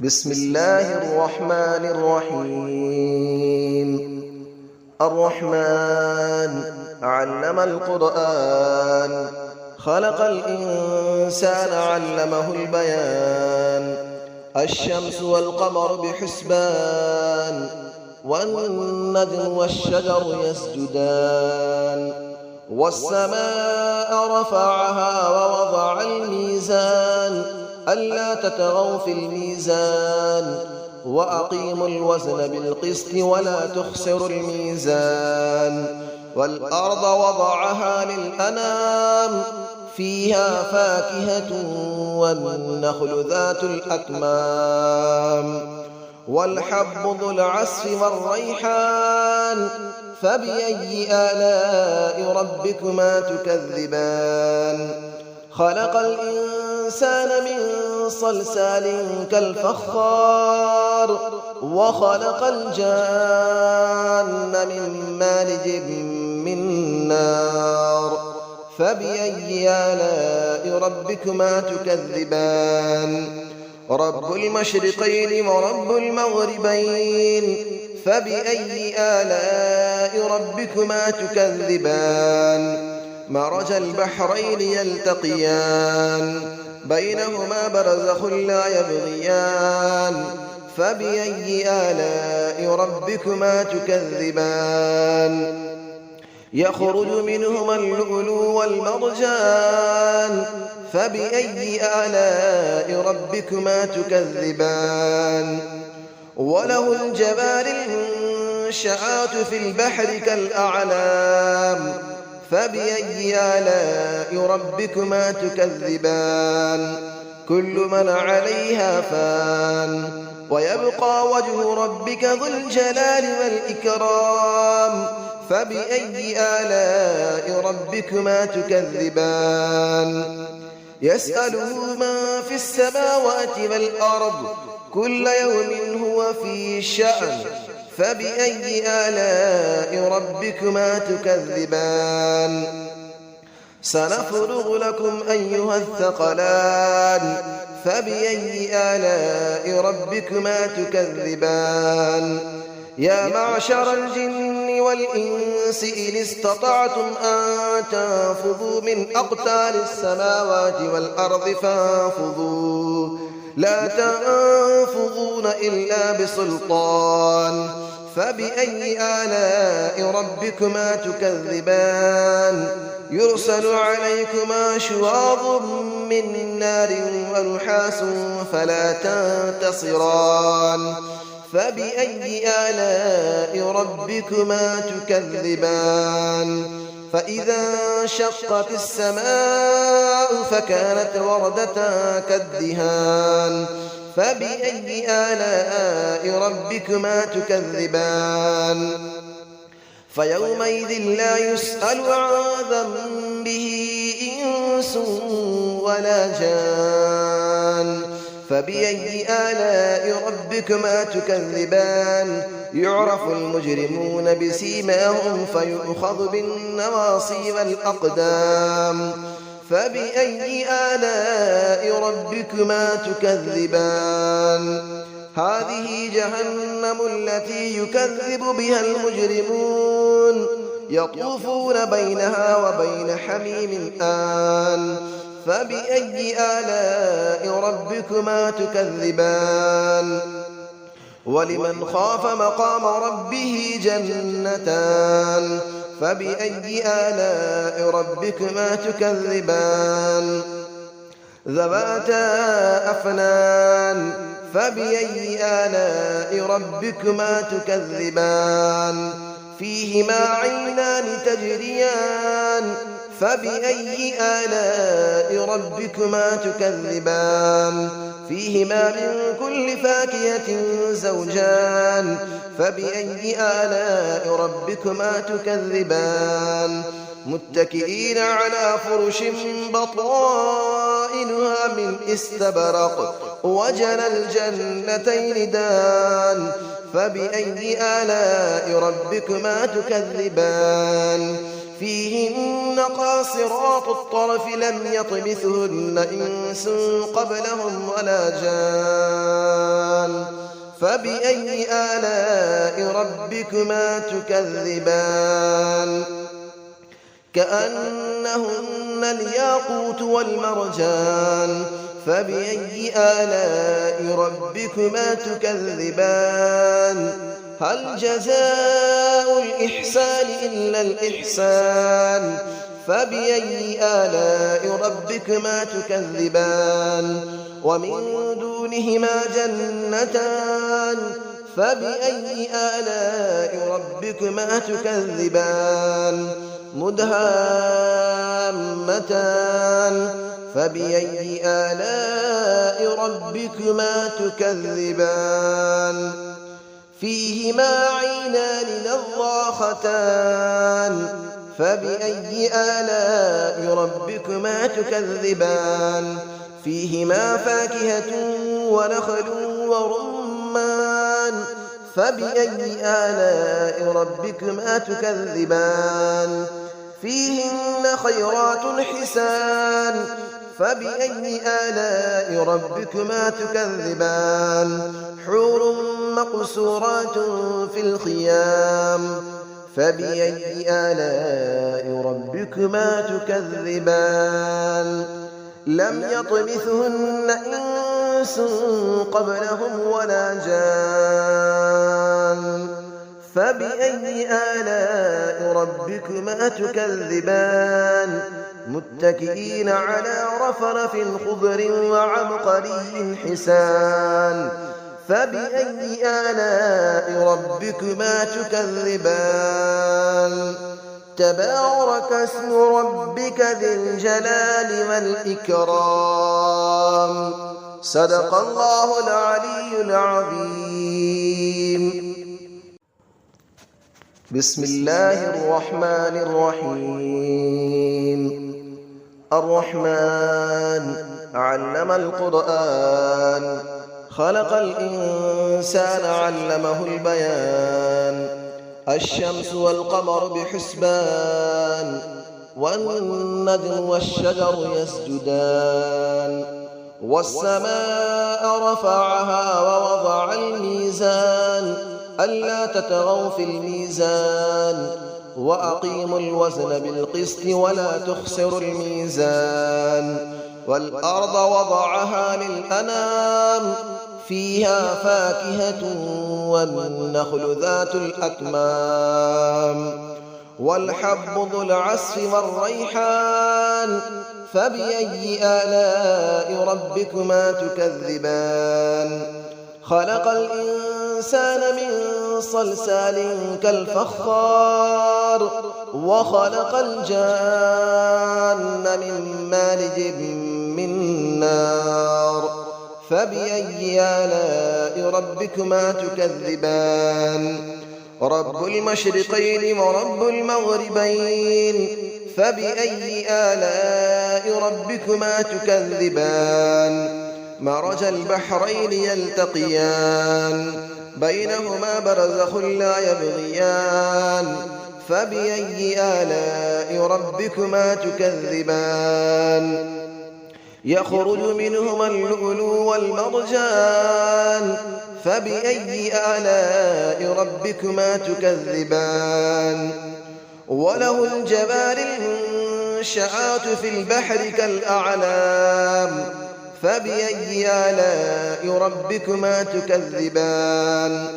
بسم الله الرحمن الرحيم. الرحمن علم القرآن، خلق الإنسان علمه البيان. الشمس والقمر بحسبان، والنجم والشجر يسجدان. والسماء رفعها ووضع الميزان، ألا تطغوا في الميزان، وأقيموا الوزن بالقسط ولا تخسروا الميزان. والأرض وضعها للأنام، فيها فاكهة والنخل ذات الأكمام. والحب ذو العصف والريحان، فبأي آلاء ربكما تكذبان. خلق الإنسان من صلصال كالفخار، وخلق الجان من مارج من نار. فبأي آلاء ربكما تكذبان. رب المشرقين ورب المغربين، فبأي آلاء ربكما تكذبان. مرج البحرين يلتقيان، بينهما برزخ لا يبغيان. فبأي آلاء ربكما تكذبان. يخرج منهما اللؤلؤ والمرجان، فبأي آلاء ربكما تكذبان. وله الجوار المنشآت في البحر كالأعلام، فبأي آلاء ربكما تكذبان. كل من عليها فان، ويبقى وجه ربك ذو الجلال والإكرام. فبأي آلاء ربكما تكذبان. يسأله من في السماوات والأرض، كل يوم هو في شأن. فبأي آلاء ربكما تكذبان. سنفرغ لكم أيها الثقلان، فبأي آلاء ربكما تكذبان. يا معشر الجن والإنس إن استطعتم أن تنفذوا من أقطار السماوات والأرض فانفذوا، لا تنفذون إلا بسلطان. فبأي آلاء ربكما تكذبان. يرسل عليكما شواظ من نار ونحاس فلا تنتصران. فبأي آلاء ربكما تكذبان. فإذا انشقت السماء فكانت وردة كالدهان. فبأي آلاء ربكما تكذبان. فيومئذ لا يسأل عن ذنبه إنس ولا جان. فبأي آلاء ربكما تكذبان. يعرف المجرمون بسيماهم فيؤخذ بالنواصي والأقدام. فبأي آلاء ربكما تكذبان. هذه جهنم التي يكذب بها المجرمون، يطوفون بينها وبين حميم آن. فبأي آلاء ربكما تكذبان. ولمن خاف مقام ربه جنتان. فبأي آلاء ربكما تكذبان. ذواتا أفنان. فبأي آلاء ربكما تكذبان. فيهما عينان تجريان. فبأي آلاء ربكما تكذبان. فيهما من كل فاكهة زوجان. فبأي آلاء ربكما تكذبان. متكئين على فرش بطائنها من استبرق، وجنى الجنتين دان. فبأي آلاء ربكما تكذبان. فيهن قاصرات الطرف لم يطمثهن إنس قبلهم ولا جان. فبأي آلاء ربكما تكذبان كأنهن الياقوت والمرجان فبأي آلاء ربكما تكذبان هل جزاء الإحسان إلا الإحسان فبأي آلاء ربكما تكذبان ومن دونهما جنتان فبأي آلاء ربكما تكذبان مدهامتان فبأي آلاء ربكما تكذبان فيهما عينان نضاختان فبأي آلاء ربكما تكذبان فيهما فاكهة ونخل ورمان فبأي آلاء ربكما تكذبان فيهن خيرات حسان فبأي آلاء ربكما تكذبان حور مقصورات في الخيام فبأي آلاء ربكما تكذبان لم يطمثهن إنس قبلهم ولا جان فبأي آلاء ربكما تكذبان متكئين على رفرف خضر وعبقري حسان فبأي آلاء ربكما تكذبان تبارك اسم ربك ذي الجلال والإكرام صدق الله العلي العظيم بسم الله الرحمن الرحيم الرحمن علم القرآن خلق الإنسان علمه البيان الشمس والقمر بحسبان والنجم والشجر يسجدان والسماء رفعها ووضع الميزان ألا تطغوا في الميزان وأقيموا الوزن بالقسط ولا تخسروا الميزان والأرض وضعها للأنام فيها فاكهة والنخل ذات الأكمام والحب ذو العصف والريحان فبأي آلاء ربكما تكذبان خلق الإنسان من صلصال كالفخار وخلق الجان من مارج من نار فبأي آلاء ربكما تكذبان رب المشرقين ورب المغربين فبأي آلاء ربكما تكذبان مرج البحرين يلتقيان بينهما برزخ لا يبغيان فبأي آلاء ربكما تكذبان يخرج منهما اللؤلؤ والمرجان فبأي آلاء ربكما تكذبان وله الجبال المنشآت في البحر كالأعلام فبأي آلاء ربكما تكذبان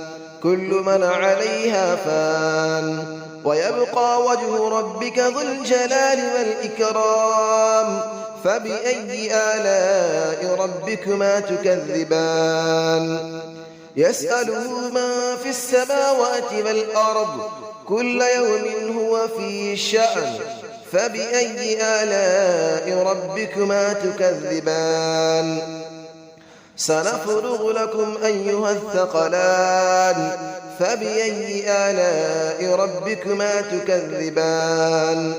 كل من عليها فان ويبقى وجه ربك ذو الجلال والإكرام فبأي آلاء ربكما تكذبان يسأله من في السماوات والأرض كل يوم هو في شأن فبأي آلاء ربكما تكذبان سنفرغ لكم أيها الثقلان فبأي آلاء ربكما تكذبان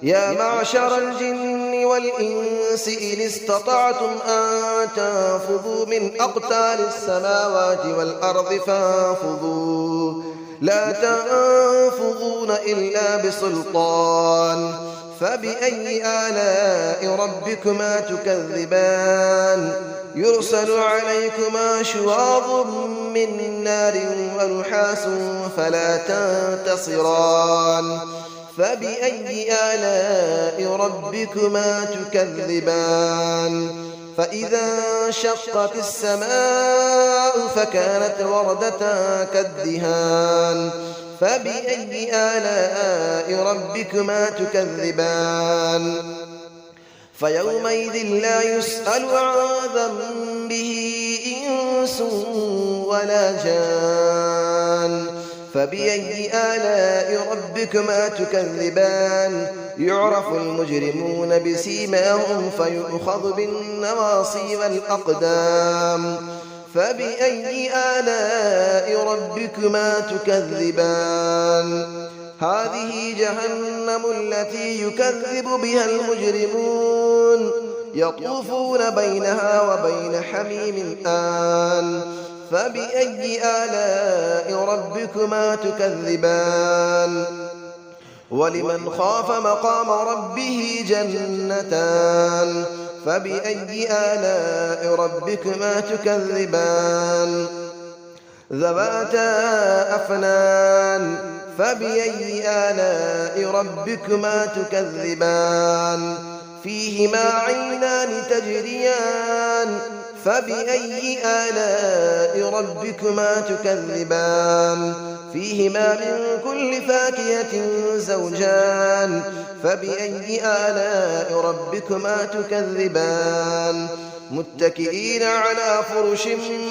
يا معشر الجن والإنس إن استطعتم أن تنفذوا من أقطار السماوات والأرض فانفذوا لا تنفذون إلا بسلطان فبأي آلاء ربكما تكذبان يرسل عليكما شواظ من نار ونحاس فلا تنتصران فبأي آلاء ربكما تكذبان فإذا انشقت السماء فكانت وردة كالدهان فبأي آلاء ربكما تكذبان فيومئذ لا يسأل عن ذنبه إنس ولا جان فبأي آلاء ربكما تكذبان يعرف المجرمون بسيماهم فيؤخذ بالنواصي والأقدام فبأي آلاء ربكما تكذبان هذه جهنم التي يكذب بها المجرمون يطوفون بينها وبين حميم آن فبأي آلاء ربكما تكذبان ولمن خاف مقام ربه جنتان فبأي آلاء ربكما تكذبان ذواتا أفنان فبأي آلاء ربكما تكذبان فيهما عينان تجريان فبأي آلاء ربكما تكذبان فيهما من كل فاكهة زوجان فبأي آلاء ربكما تكذبان متكئين على فرش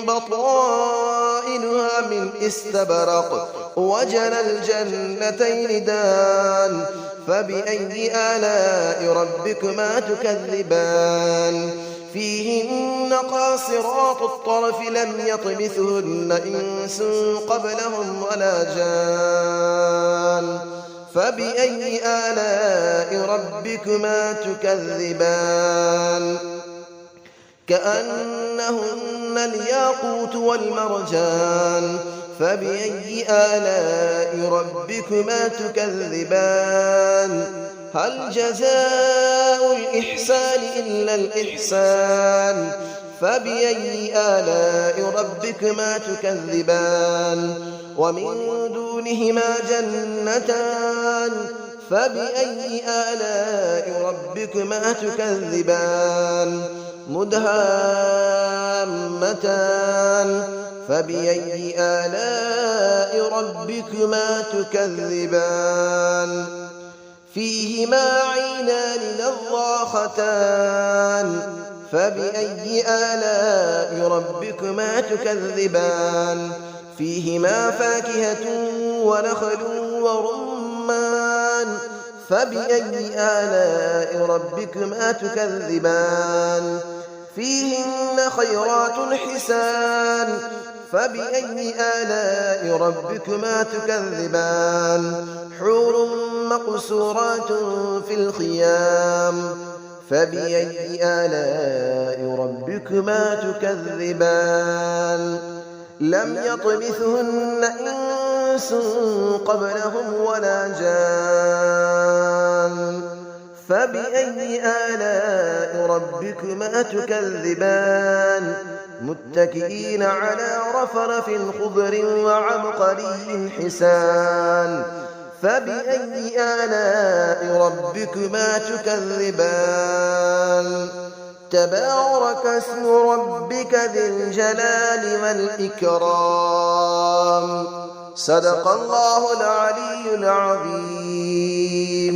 بطائنها من استبرق وجنى الجنتين دان فبأي آلاء ربكما تكذبان فيهن قاصرات الطرف لم يطمثهن إنس قبلهم ولا جان فبأي آلاء ربكما تكذبان كأنهن الياقوت والمرجان فبأي آلاء ربكما تكذبان هل جزاء الإحسان إلا الإحسان فبأي آلاء ربكما تكذبان ومن دونهما جنتان فبأي آلاء ربكما تكذبان مدهامتان فبأي آلاء ربكما تكذبان فيهما عينان نضاختان فبأي آلاء ربكما تكذبان فيهما فاكهة ونخل ورمان فبأي آلاء ربكما تكذبان فيهن خيرات حسان فبأي آلاء ربكما تكذبان حور مقصورات في الخيام فبأي آلاء ربكما تكذبان لم يطمثهن إنس قبلهم ولا جان فبأي آلاء ربكما تكذبان متكئين على رفرف خضر وعبقري حسان فبأي آلاء ربكما تكذبان تبارك اسم ربك ذي الجلال والإكرام صدق الله العلي العظيم.